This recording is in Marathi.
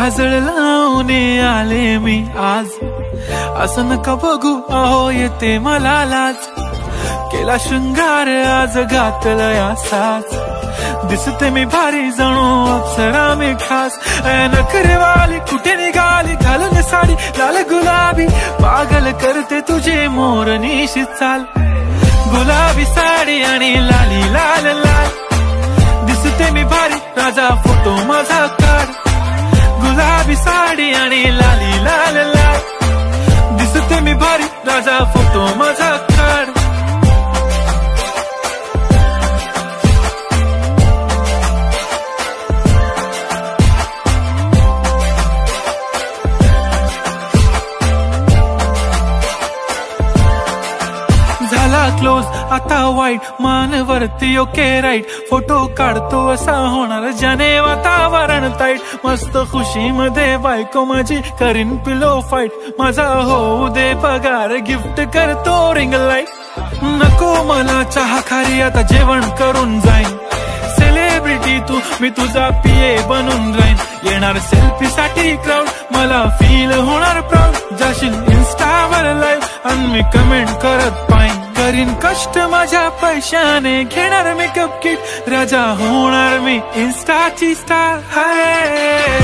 काजळ लावून आले मी आज, असं नका बघू अहो येते मला लाज। केला शृंगार आज घातलं असाच, दिसते मी भारी जणू अप्सरा मी खास। नखरेवाली कुठे निघाली घालून साडी लाल गुलाबी, पागल करते तुझे मोरनीशी चाल। गुलाबी साडी आणि लाली लाल लाल, दिसते मी भारी राजा फोटो माझा काढ। गुलाबी साडी आणि लाली लाल लाल, दिसते मी भारी राजा फोटो माझा काढ। झाला क्लोज आता वाईट, मानवरती ओके राईट, फोटो काढतो असा होणार ज्याने वातावरण ताईट। मस्त खुशी मध्ये बायको माझी करीन पिलो फाईट, माझा होऊ दे पगार गिफ्ट करतो रिंग लाईट। नको मला चहा खारी आता जेवण करून जाईन, सेलिब्रिटी तू मी तुझा पीए बनून राहीन। येणार सेल्फी साठी क्राऊड मला फील होणार प्राऊड, जाशील इन्स्टावर लाईव्ह आणि मी कमेंट करत पाईन। करीन कष्ट माझ्या पैशाने घेणार मेकअप किट, राजा होणार मी इन्स्टाची स्टार। हाय